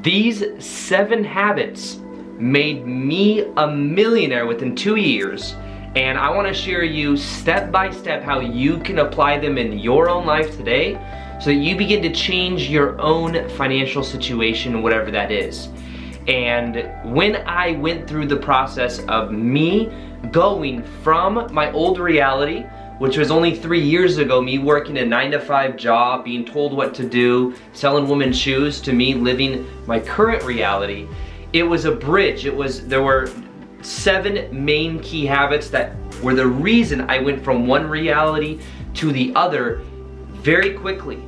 These 7 habits made me a millionaire within 2 years, and I want to share you step by step how you can apply them in your own life today so that you begin to change your own financial situation, whatever that is. And when I went through the process of me going from my old reality, which was only 3 years ago, me working a 9-to-5 job, being told what to do, selling women's shoes, to me living my current reality, it was a bridge. There were 7 main key habits that were the reason I went from one reality to the other very quickly.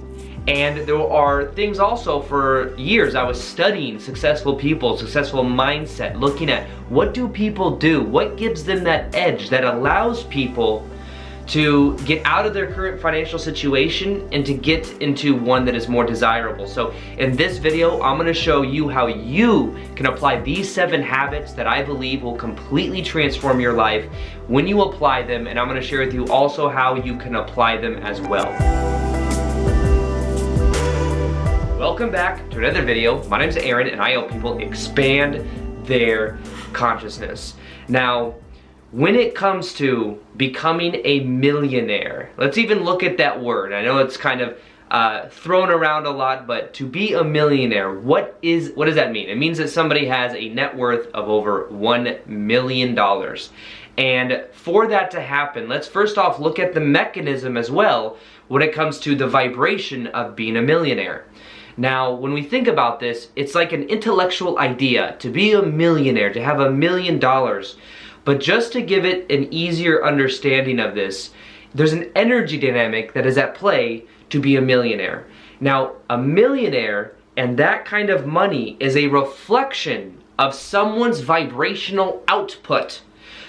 And there are things also. For years I was studying successful people, successful mindset, looking at what do people do, what gives them that edge that allows people to get out of their current financial situation and to get into one that is more desirable. So in this video, I'm gonna show you how you can apply these 7 habits that I believe will completely transform your life when you apply them, and I'm gonna share with you also how you can apply them as well. Welcome back to another video. My name's Aaron and I help people expand their consciousness. Now, when it comes to becoming a millionaire, let's even look at that word. I know it's kind of thrown around a lot, but to be a millionaire, what does that mean? It means that somebody has a net worth of over $1 million. And for that to happen, let's first off look at the mechanism as well when it comes to the vibration of being a millionaire. Now, when we think about this, it's like an intellectual idea to be a millionaire, to have $1 million. But just to give it an easier understanding of this, there's an energy dynamic that is at play to be a millionaire. Now, a millionaire and that kind of money is a reflection of someone's vibrational output.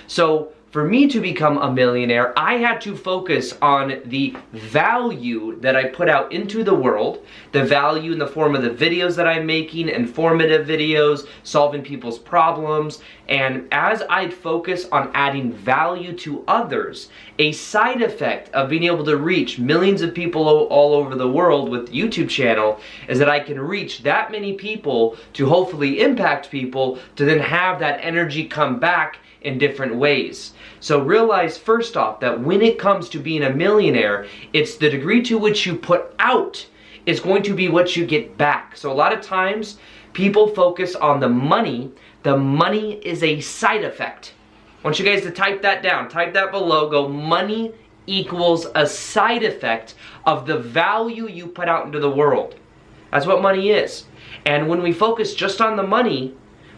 So for me to become a millionaire, I had to focus on the value that I put out into the world, the value in the form of the videos that I'm making, informative videos, solving people's problems, and as I'd focus on adding value to others, a side effect of being able to reach millions of people all over the world with YouTube channel is that I can reach that many people to hopefully impact people to then have that energy come back in different ways. So realize first off that when it comes to being a millionaire, it's the degree to which you put out is going to be what you get back. So a lot of times people focus on the money. The money is a side effect. I want you guys to type that down, type that below, go money equals a side effect of the value you put out into the world. That's what money is. And when we focus just on the money,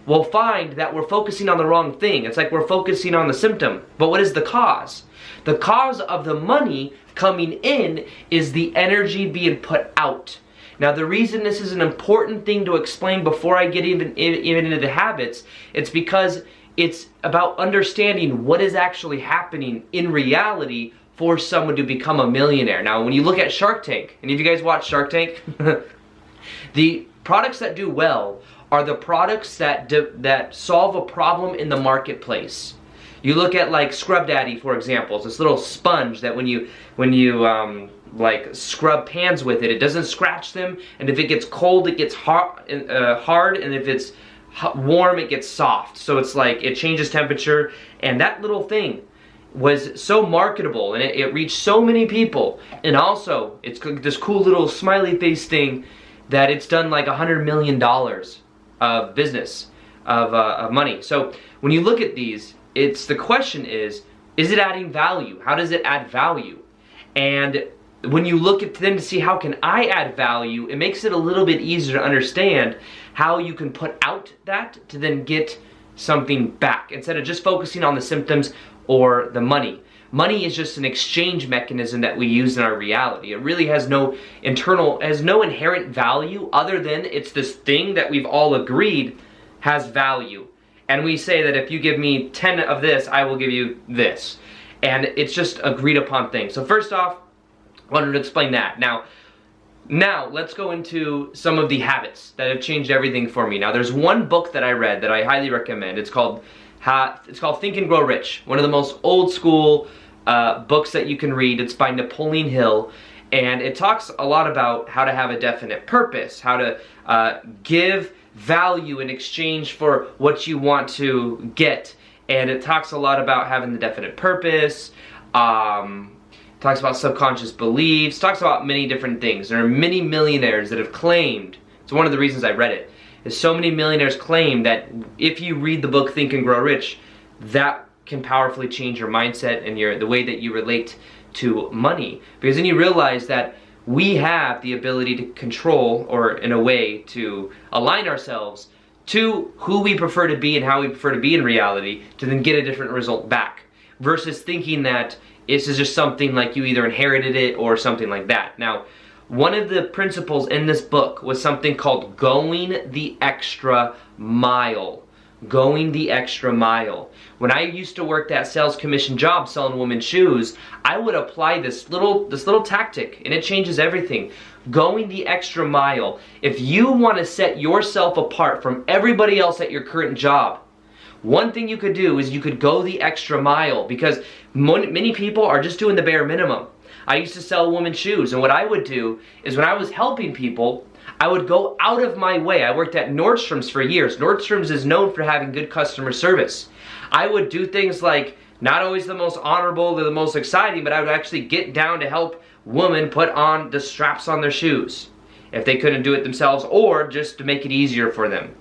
we'll find that we're focusing on the wrong thing. It's like we're focusing on the symptom. But what is the cause? The cause of the money coming in is the energy being put out. Now, the reason this is an important thing to explain before I get even into the habits, it's because it's about understanding what is actually happening in reality for someone to become a millionaire. Now, when you look at Shark Tank, any of you guys watch Shark Tank? The products that do well are the products that solve a problem in the marketplace. You look at like Scrub Daddy, for example. It's this little sponge that when you like scrub pans with it, it doesn't scratch them, and if it gets cold, it gets hard, and if it's warm, it gets soft. So it's like it changes temperature, and that little thing was so marketable, and it reached so many people. And also, it's this cool little smiley face thing that it's done like $100 million of business, of money. So when you look at these, the question is it adding value? How does it add value? And when you look at them to see how can I add value, it makes it a little bit easier to understand how you can put out that to then get something back instead of just focusing on the symptoms or the money. Money is just an exchange mechanism that we use in our reality. It really has no inherent value other than it's this thing that we've all agreed has value. And we say that if you give me 10 of this, I will give you this. And it's just agreed upon thing. So first off, I wanted to explain that. Now let's go into some of the habits that have changed everything for me. Now there's one book that I read that I highly recommend. It's called Think and Grow Rich. One of the most old school books that you can read. It's by Napoleon Hill, and it talks a lot about how to have a definite purpose, how to give value in exchange for what you want to get. And it talks a lot about having the definite purpose, talks about subconscious beliefs, talks about many different things. There are many millionaires that have claimed, it's one of the reasons I read it, is so many millionaires claim that if you read the book Think and Grow Rich, that can powerfully change your mindset and the way that you relate to money. Because then you realize that we have the ability to control, or in a way to align ourselves to who we prefer to be and how we prefer to be in reality, to then get a different result back, versus thinking that this is just something like you either inherited it or something like that. Now, one of the principles in this book was something called going the extra mile. Going the extra mile. When I used to work that sales commission job selling women's shoes, I would apply this little tactic, and it changes everything. Going the extra mile. If you want to set yourself apart from everybody else at your current job, one thing you could do is you could go the extra mile, because many people are just doing the bare minimum. I used to sell women's shoes, and what I would do is when I was helping people, I would go out of my way. I worked at Nordstrom's for years. Nordstrom's is known for having good customer service. I would do things like, not always the most honorable or the most exciting, but I would actually get down to help women put on the straps on their shoes if they couldn't do it themselves, or just to make it easier for them.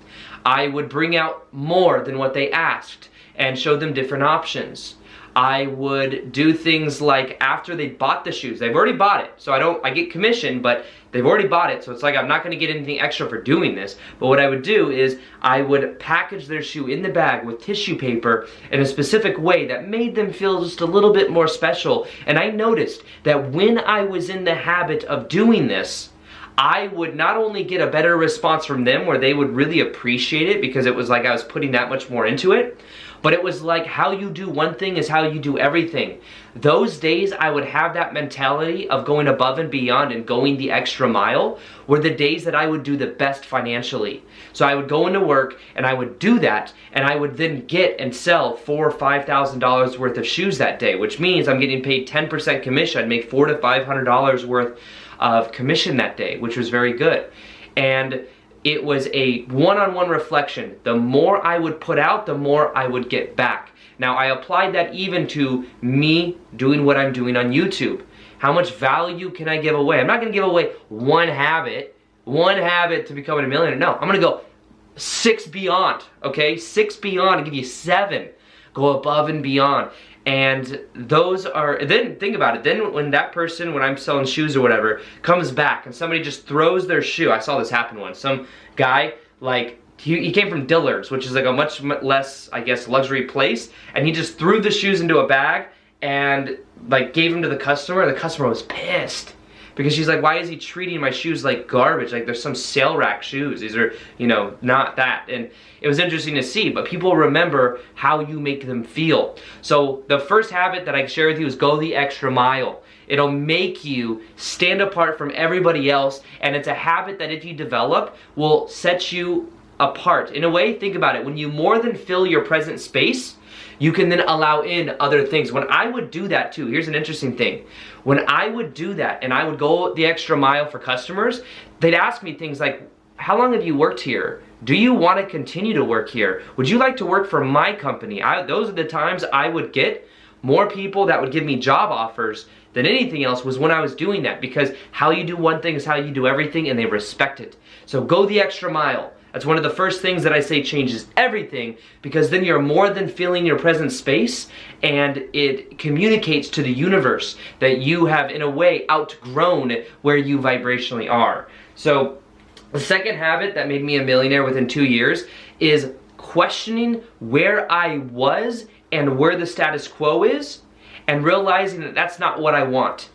I would bring out more than what they asked and show them different options. I would do things like, after they bought the shoes, they've already bought it, so I get commission, but they've already bought it, so it's like I'm not going to get anything extra for doing this. But what I would do is I would package their shoe in the bag with tissue paper in a specific way that made them feel just a little bit more special. And I noticed that when I was in the habit of doing this, I would not only get a better response from them, where they would really appreciate it because it was like I was putting that much more into it, but it was like, how you do one thing is how you do everything. Those days I would have that mentality of going above and beyond and going the extra mile were the days that I would do the best financially. So I would go into work and I would do that, and I would then get and sell $4,000 or $5,000 worth of shoes that day, which means I'm getting paid 10% commission. I'd make $400 to $500 worth of commission that day, which was very good. And it was a one-on-one reflection. The more I would put out, the more I would get back. Now, I applied that even to me doing what I'm doing on YouTube. How much value can I give away? I'm not gonna give away one habit to becoming a millionaire. No, I'm gonna go 6 beyond, okay? 6 beyond and give you 7. Go above and beyond. And those are, then think about it, then when that person, when I'm selling shoes or whatever, comes back and somebody just throws their shoe. I saw this happen once. Some guy, like, he came from Dillard's, which is like a much less, I guess, luxury place, and he just threw the shoes into a bag and like gave them to the customer, and the customer was pissed. Because she's like, why is he treating my shoes like garbage? Like, there's some sale rack shoes. These are, you know, not that. And it was interesting to see, but people remember how you make them feel. So the first habit that I share with you is go the extra mile. It'll make you stand apart from everybody else, and it's a habit that if you develop will set you apart. In a way, think about it. When you more than fill your present space, you can then allow in other things. When I would do that too, here's an interesting thing. When I would do that and I would go the extra mile for customers, they'd ask me things like, how long have you worked here? Do you want to continue to work here? Would you like to work for my company? Those are the times I would get more people that would give me job offers than anything else, was when I was doing that, because how you do one thing is how you do everything, and they respect it. So go the extra mile. That's one of the first things that I say changes everything, because then you're more than filling your present space, and it communicates to the universe that you have in a way outgrown where you vibrationally are. So the second habit that made me a millionaire within 2 years is questioning where I was and where the status quo is, and realizing that that's not what I want.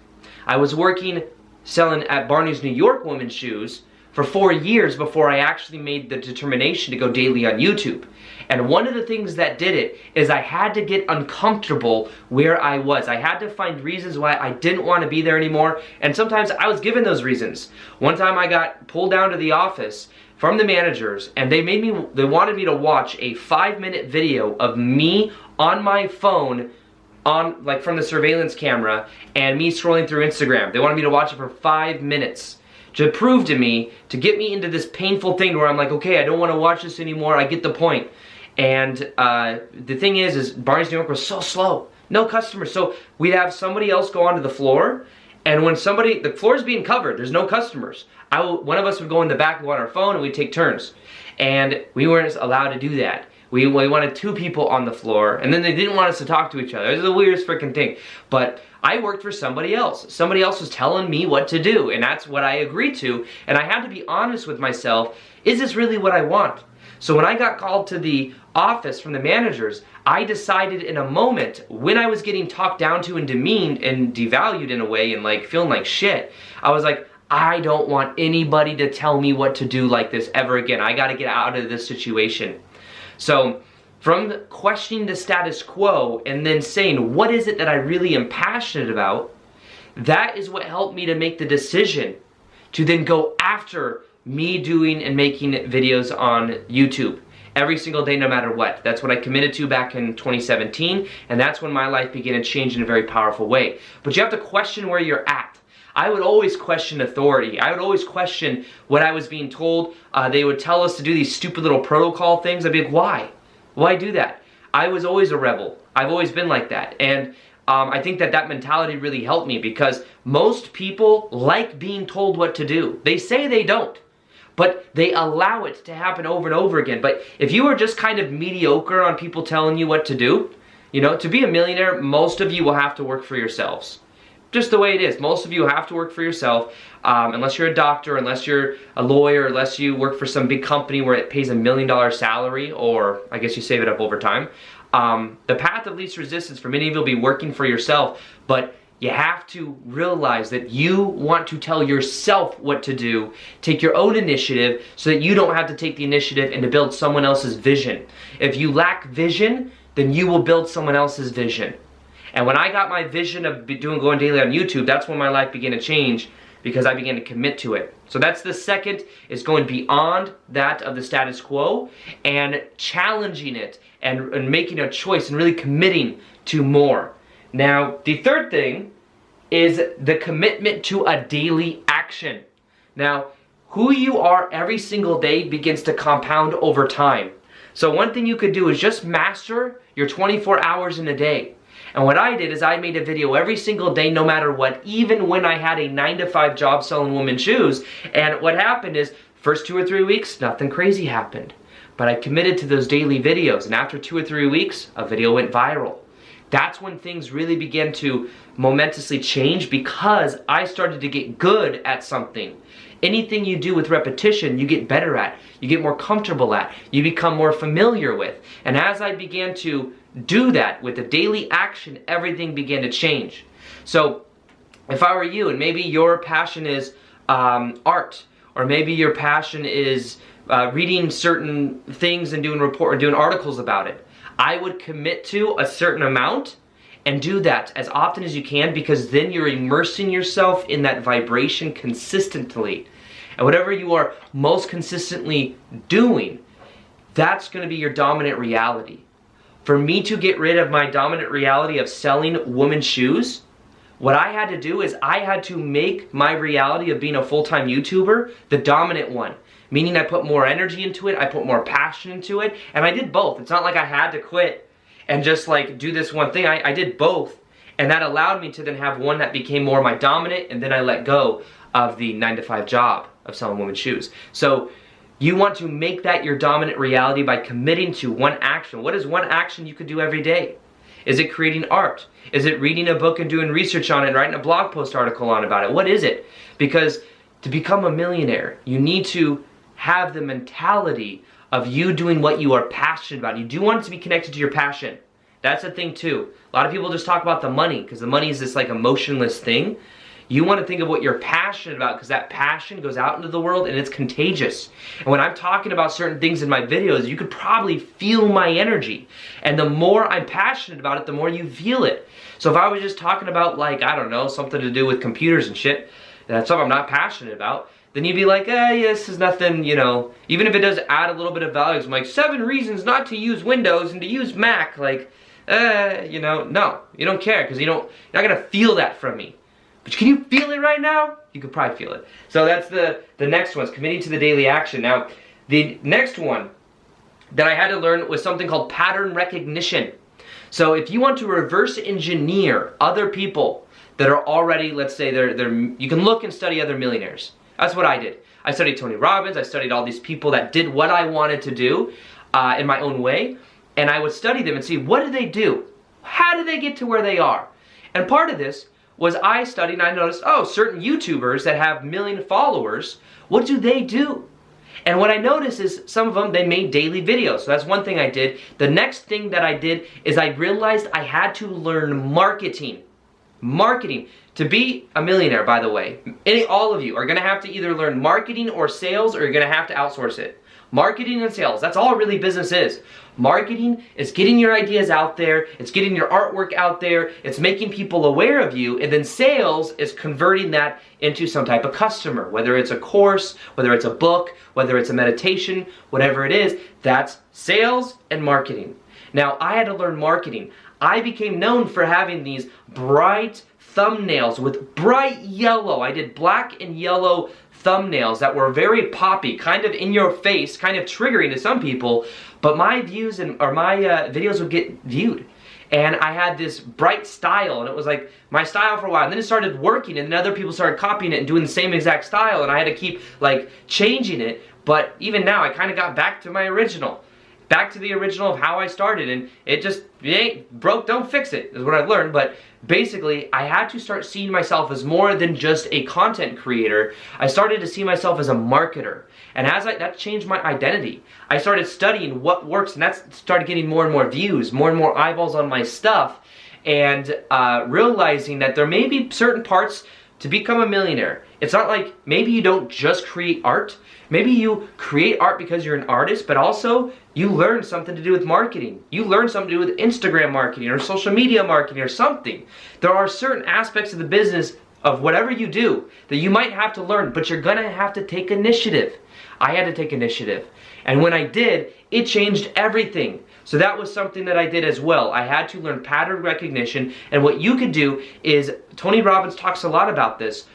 I was working selling at Barney's New York women's shoes for 4 years before I actually made the determination to go daily on YouTube. And one of the things that did it is I had to get uncomfortable where I was. I had to find reasons why I didn't want to be there anymore, and sometimes I was given those reasons. One time I got pulled down to the office from the managers, and they wanted me to watch a 5-minute video of me on my phone, from the surveillance camera, and me scrolling through Instagram. They wanted me to watch it for 5 minutes. to prove to me, to get me into this painful thing where I'm like, okay, I don't want to watch this anymore, I get the point. And the thing is Barney's New York was so slow. No customers. So we'd have somebody else go onto the floor, and when the floor is being covered, there's no customers. One of us would go in the back and go on our phone, and we'd take turns. And we weren't allowed to do that. We wanted 2 people on the floor, and then they didn't want us to talk to each other. It was the weirdest freaking thing. But I worked for somebody else. Somebody else was telling me what to do, and that's what I agreed to. And I had to be honest with myself. Is this really what I want? So when I got called to the office from the managers, I decided in a moment, when I was getting talked down to and demeaned and devalued in a way and like feeling like shit, I was like, I don't want anybody to tell me what to do like this ever again. I gotta get out of this situation. So from questioning the status quo and then saying, what is it that I really am passionate about? That is what helped me to make the decision to then go after me doing and making videos on YouTube every single day, no matter what. That's what I committed to back in 2017, and that's when my life began to change in a very powerful way. But you have to question where you're at. I would always question authority. I would always question what I was being told. They would tell us to do these stupid little protocol things. I'd be like, why? Why do that? I was always a rebel. I've always been like that. And I think that mentality really helped me, because most people like being told what to do. They say they don't, but they allow it to happen over and over again. But if you are just kind of mediocre on people telling you what to do, you know, to be a millionaire, most of you will have to work for yourselves. Just the way it is. Most of you have to work for yourself, unless you're a doctor, unless you're a lawyer, unless you work for some big company where it pays $1 million salary, or I guess you save it up over time. The path of least resistance for many of you will be working for yourself, but you have to realize that you want to tell yourself what to do, take your own initiative so that you don't have to take the initiative and to build someone else's vision. If you lack vision, then you will build someone else's vision. And when I got my vision of going daily on YouTube, that's when my life began to change, because I began to commit to it. So that's the second, is going beyond that of the status quo and challenging it and making a choice and really committing to more. Now, the third thing is the commitment to a daily action. Now, who you are every single day begins to compound over time. So one thing you could do is just master your 24 hours in a day. And what I did is I made a video every single day, no matter what, even when I had a 9-to-5 job selling women's shoes. And what happened is, first 2 or 3 weeks, nothing crazy happened. But I committed to those daily videos, and after 2 or 3 weeks, a video went viral. That's when things really began to momentously change, because I started to get good at something. Anything you do with repetition, you get better at, you get more comfortable at, you become more familiar with. And as I began to do that with the daily action, everything began to change. So if I were you, and maybe your passion is art, or maybe your passion is reading certain things and doing articles about it, I would commit to a certain amount and do that as often as you can, because then you're immersing yourself in that vibration consistently. And whatever you are most consistently doing, that's going to be your dominant reality. For me to get rid of my dominant reality of selling women's shoes, what I had to do is I had to make my reality of being a full-time YouTuber the dominant one. Meaning I put more energy into it, I put more passion into it, and I did both. It's not like I had to quit and just like do this one thing. I did both, and that allowed me to then have one that became more my dominant, and then I let go of the 9-to-5 job of selling women's shoes. So you want to make that your dominant reality by committing to one action. What is one action you could do every day? Is it creating art? Is it reading a book and doing research on it and writing a blog post article about it? What is it? Because to become a millionaire, you need to have the mentality of you doing what you are passionate about. You do want it to be connected to your passion. That's a thing too. A lot of people just talk about the money, because the money is this like emotionless thing. You want to think of what you're passionate about, because that passion goes out into the world and it's contagious. And when I'm talking about certain things in my videos, you could probably feel my energy. And the more I'm passionate about it, the more you feel it. So if I was just talking about, like, I don't know, something to do with computers and shit, that's something I'm not passionate about, then you'd be like, yeah, this is nothing, you know, even if it does add a little bit of value. I'm like, 7 reasons not to use Windows and to use Mac. Like, no, you don't care, because you're not going to feel that from me. But can you feel it right now? you could probably feel it. So that's the next one, is committing to the daily action. Now, the next one that I had to learn was something called pattern recognition. So if you want to reverse engineer other people that are already, let's say, you can look and study other millionaires. That's what I did. I studied Tony Robbins, I studied all these people that did what I wanted to do in my own way, and I would study them and see, what did they do? How did they get to where they are? And part of this was I studied and I noticed, oh, certain YouTubers that have 1 million followers, what do they do? And what I noticed is some of them, they made daily videos. So that's one thing I did. The next thing that I did is I realized I had to learn marketing. Marketing. To be a millionaire, by the way, all of you are going to have to either learn marketing or sales, or you're going to have to outsource it. Marketing and sales, that's all really business is. Marketing is getting your ideas out there, it's getting your artwork out there, it's making people aware of you, and then sales is converting that into some type of customer, whether it's a course, whether it's a book, whether it's a meditation, whatever it is, that's sales and marketing. Now, I had to learn marketing. I became known for having these bright thumbnails with bright yellow. I did black and yellow thumbnails that were very poppy, kind of in your face, kind of triggering to some people, but my views or my videos would get viewed. And I had this bright style, and it was like my style for a while, and then it started working, and then other people started copying it and doing the same exact style, and I had to keep like changing it. But even now, I kind of got back to my original. Back to the original of how I started, and it ain't broke, don't fix it, is what I've learned. But basically, I had to start seeing myself as more than just a content creator. I started to see myself as a marketer, and that changed my identity. I started studying what works, and that started getting more and more views, more and more eyeballs on my stuff, and realizing that there may be certain parts to become a millionaire. It's not like maybe you don't just create art. Maybe you create art because you're an artist, but also you learn something to do with marketing. You learn something to do with Instagram marketing or social media marketing or something. There are certain aspects of the business of whatever you do that you might have to learn, but you're gonna have to take initiative. I had to take initiative. And when I did, it changed everything. So that was something that I did as well. I had to learn pattern recognition, and what you could do is, Tony Robbins talks a lot about this,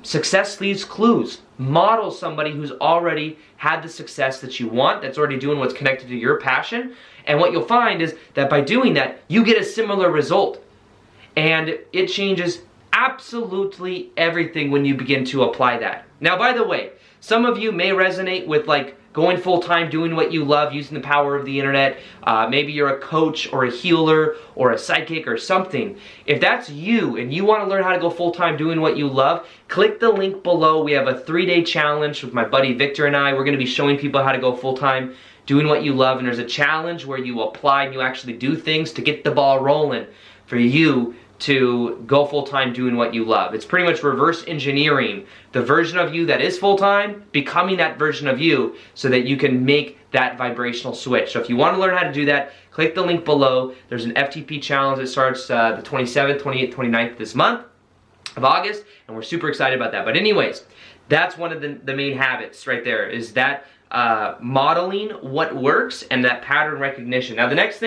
success leaves clues. Model somebody who's already had the success that you want, that's already doing what's connected to your passion, and what you'll find is that by doing that, you get a similar result. And it changes absolutely everything when you begin to apply that. Now, by the way, some of you may resonate with like going full-time, doing what you love, using the power of the internet. Maybe you're a coach or a healer or a psychic or something. If that's you and you want to learn how to go full-time doing what you love, click the link below. We have a 3-day challenge with my buddy Victor and I. We're going to be showing people how to go full-time doing what you love, and there's a challenge where you apply and you actually do things to get the ball rolling for you to go full-time doing what you love. It's pretty much reverse engineering the version of you that is full-time, becoming that version of you so that you can make that vibrational switch. So if you want to learn how to do that, click the link below. There's an FTP challenge that starts the 27th, 28th, 29th this month of August, and we're super excited about that. But anyways, that's one of the main habits right there, is that modeling what works and that pattern recognition. Now the next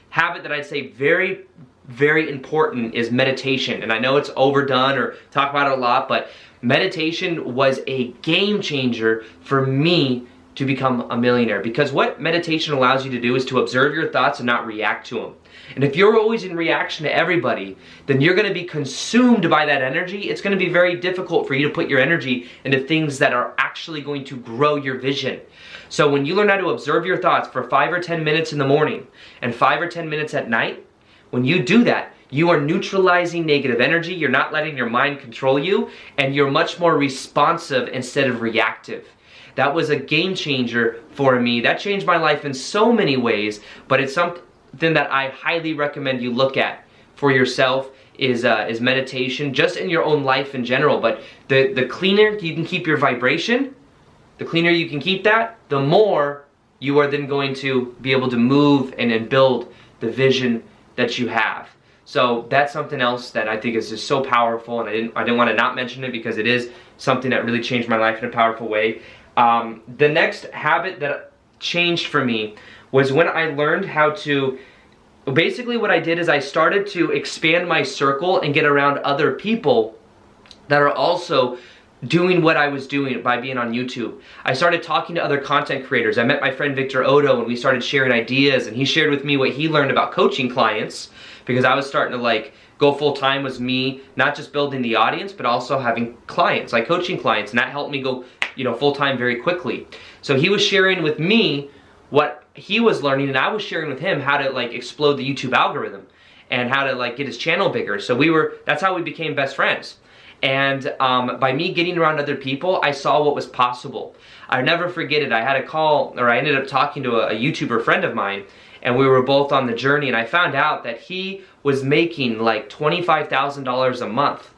habit that I'd say very important is meditation. And I know it's overdone or talk about it a lot, but meditation was a game changer for me to become a millionaire, because what meditation allows you to do is to observe your thoughts and not react to them. And if you're always in reaction to everybody, then you're going to be consumed by that energy. It's going to be very difficult for you to put your energy into things that are actually going to grow your vision. So when you learn how to observe your thoughts for 5 or 10 minutes in the morning and 5 or 10 minutes at night, when you do that, you are neutralizing negative energy, you're not letting your mind control you, and you're much more responsive instead of reactive. That was a game changer for me. That changed my life in so many ways, but it's something that I highly recommend you look at for yourself is meditation, just in your own life in general. But the cleaner you can keep your vibration, the cleaner you can keep that, the more you are then going to be able to move and build the vision that you have. So that's something else that I think is just so powerful, and I didn't want to not mention it because it is something that really changed my life in a powerful way. The next habit that changed for me was when I learned how to, basically what I did is I started to expand my circle and get around other people that are also doing what I was doing by being on YouTube. I started talking to other content creators. I met my friend Victor Odo and we started sharing ideas, and he shared with me what he learned about coaching clients, because I was starting to like go full time with me, not just building the audience, but also having clients, like coaching clients, and that helped me go, you know, full time very quickly. So he was sharing with me what he was learning, and I was sharing with him how to like explode the YouTube algorithm and how to like get his channel bigger. So that's how we became best friends. And by me getting around other people, I saw what was possible. I'll never forget it. I had a call, or I ended up talking to a YouTuber friend of mine, and we were both on the journey, and I found out that he was making like $25,000 a month,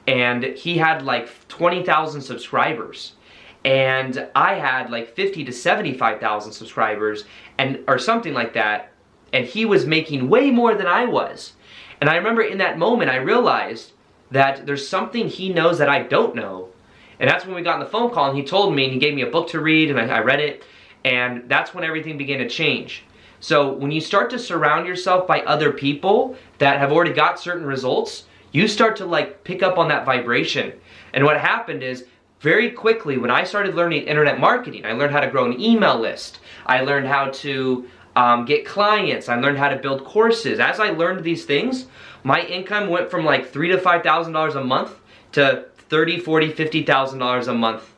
and he had like 20,000 subscribers, and I had like 50 to 75,000 subscribers, or something like that, and he was making way more than I was. And I remember in that moment I realized that there's something he knows that I don't know. And that's when we got on the phone call, and he told me, and he gave me a book to read, and I read it, and that's when everything began to change. So when you start to surround yourself by other people that have already got certain results, you start to like pick up on that vibration. And what happened is, very quickly when I started learning internet marketing, I learned how to grow an email list. I learned how to get clients. I learned how to build courses. As I learned these things, my income went from like $3,000 to $5,000 a month to $30,000, $40,000, $50,000 a month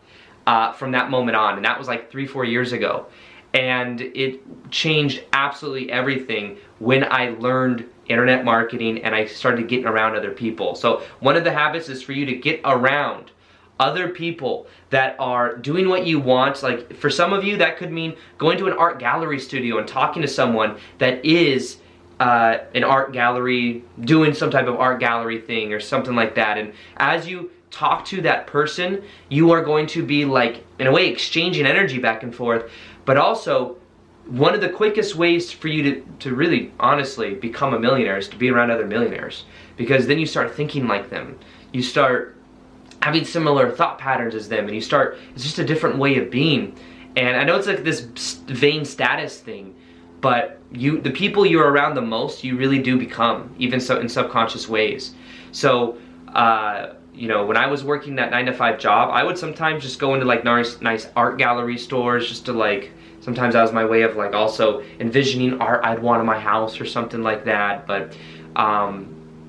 from that moment on. And that was like 3-4 years ago. And it changed absolutely everything when I learned internet marketing and I started getting around other people. So one of the habits is for you to get around other people that are doing what you want. Like for some of you, that could mean going to an art gallery studio and talking to someone that is an art gallery, doing some type of art gallery thing or something like that. And as you talk to that person, you are going to be like, in a way, exchanging energy back and forth. But also, one of the quickest ways for you to really, honestly, become a millionaire is to be around other millionaires. Because then you start thinking like them. You start having similar thought patterns as them, and it's just a different way of being. And I know it's like this vain status thing, but the people you're around the most, you really do become, even so in subconscious ways. So, you know, when I was working that 9-to-5 job, I would sometimes just go into like nice art gallery stores just to like, sometimes that was my way of like also envisioning art I'd want in my house or something like that. But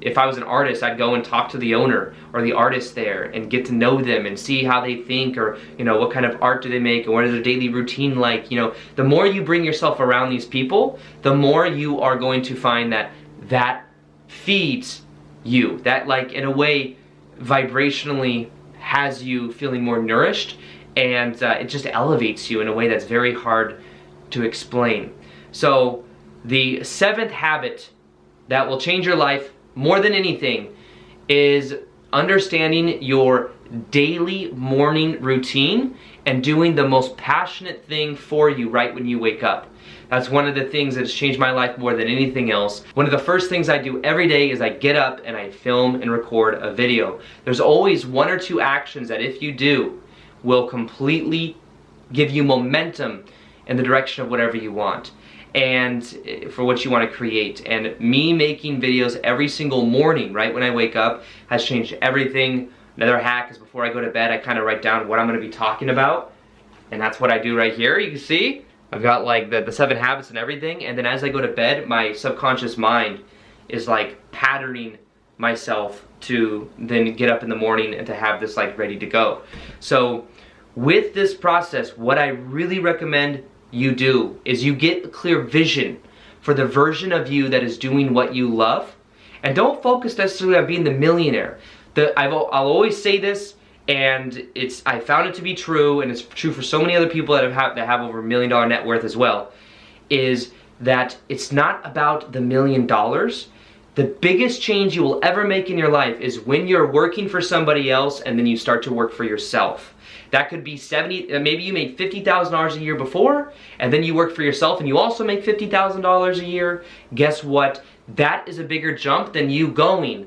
if I was an artist, I'd go and talk to the owner or the artist there and get to know them and see how they think, or, you know, what kind of art do they make and what is their daily routine like. You know, the more you bring yourself around these people, the more you are going to find that feeds you. That, like, in a way, vibrationally has you feeling more nourished, and it just elevates you in a way that's very hard to explain. So the 7th habit that will change your life more than anything is understanding your daily morning routine and doing the most passionate thing for you right when you wake up. That's one of the things that has changed my life more than anything else. One of the first things I do every day is I get up and I film and record a video. There's always 1 or 2 actions that if you do will completely give you momentum in the direction of whatever you want and for what you want to create. And me making videos every single morning right when I wake up has changed everything. Another hack is before I go to bed, I kind of write down what I'm going to be talking about, and that's what I do right here. You can see I've got like the 7 habits and everything, and then as I go to bed, my subconscious mind is like patterning myself to then get up in the morning and to have this like ready to go. So with this process, what I really recommend you do is you get a clear vision for the version of you that is doing what you love, and don't focus necessarily on being the millionaire. I'll always say this, and I found it to be true, and it's true for so many other people that have over $1 million net worth as well, is that it's not about the $1 million. The biggest change you will ever make in your life is when you're working for somebody else and then you start to work for yourself. That could be maybe you made $50,000 a year before, and then you work for yourself and you also make $50,000 a year. Guess what? That is a bigger jump than you going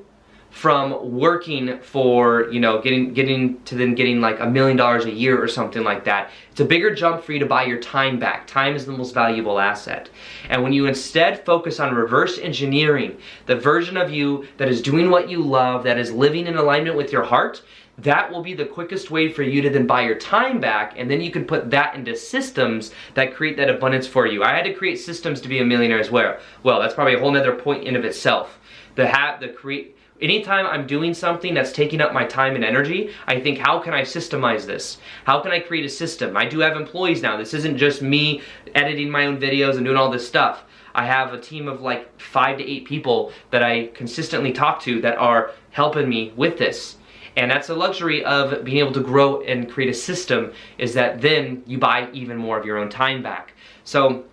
from working for, you know, getting like $1 million a year or something like that. It's a bigger jump for you to buy your time back. Time is the most valuable asset. And when you instead focus on reverse engineering the version of you that is doing what you love, that is living in alignment with your heart, that will be the quickest way for you to then buy your time back, and then you can put that into systems that create that abundance for you. I had to create systems to be a millionaire as well. Well, that's probably a whole nother point in of itself. Anytime I'm doing something that's taking up my time and energy, I think, how can I systemize this? How can I create a system? I do have employees now. This isn't just me editing my own videos and doing all this stuff. I have a team of like 5 to 8 people that I consistently talk to that are helping me with this. And that's a luxury of being able to grow and create a system, is that then you buy even more of your own time back. So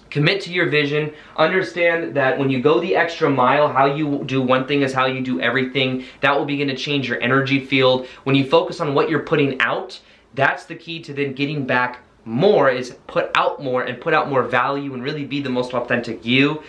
commit to your vision. Understand that when you go the extra mile, how you do one thing is how you do everything. That will begin to change your energy field. When you focus on what you're putting out, that's the key to then getting back more, is put out more and put out more value and really be the most authentic you.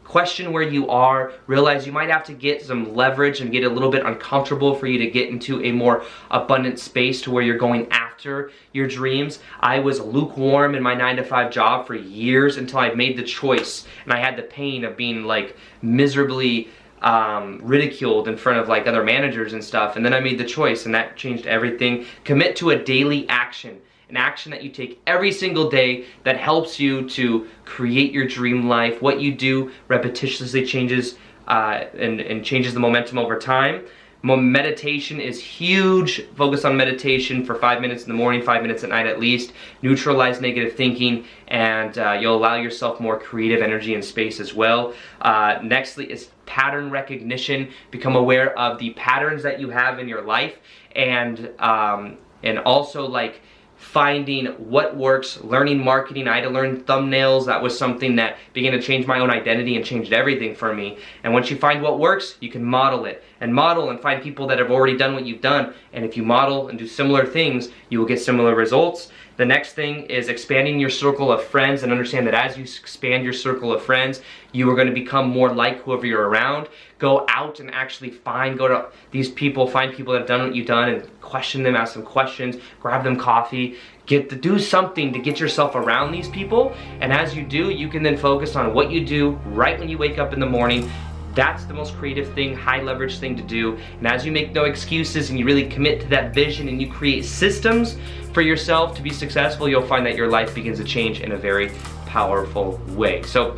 Question where you are, realize you might have to get some leverage and get a little bit uncomfortable for you to get into a more abundant space to where you're going after your dreams. I was lukewarm in my 9-to-5 job for years until I made the choice, and I had the pain of being like miserably ridiculed in front of like other managers and stuff, and then I made the choice, and that changed everything. Commit to a daily action. An action that you take every single day that helps you to create your dream life. What you do repetitiously changes and changes the momentum over time. Meditation is huge. Focus on meditation for 5 minutes in the morning, 5 minutes at night at least. Neutralize negative thinking, and you'll allow yourself more creative energy and space as well. Nextly is pattern recognition. Become aware of the patterns that you have in your life, and also like finding what works, learning marketing. I had to learn thumbnails. That was something that began to change my own identity and changed everything for me. And once you find what works, you can model it. And model and find people that have already done what you've done. And if you model and do similar things, you will get similar results. The next thing is expanding your circle of friends, and understand that as you expand your circle of friends, you are going to become more like whoever you're around. Go out and actually go to these people, find people that have done what you've done, and question them, ask them questions, grab them coffee, do something to get yourself around these people. And as you do, you can then focus on what you do right when you wake up in the morning. That's the most creative thing, high leverage thing to do. And as you make no excuses and you really commit to that vision and you create systems for yourself to be successful, you'll find that your life begins to change in a very powerful way. So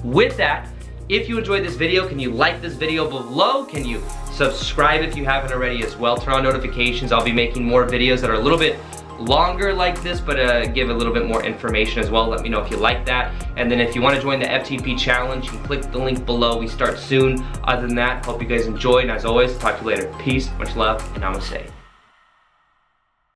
with that, if you enjoyed this video, can you like this video below? Can you subscribe if you haven't already as well? Turn on notifications. I'll be making more videos that are a little bit longer like this, but give a little bit more information as well. Let me know if you like that. And then if you want to join the FTP challenge, you can click the link below. We start soon. Other than that, hope you guys enjoy, and as always, talk to you later. Peace, much love, and namaste.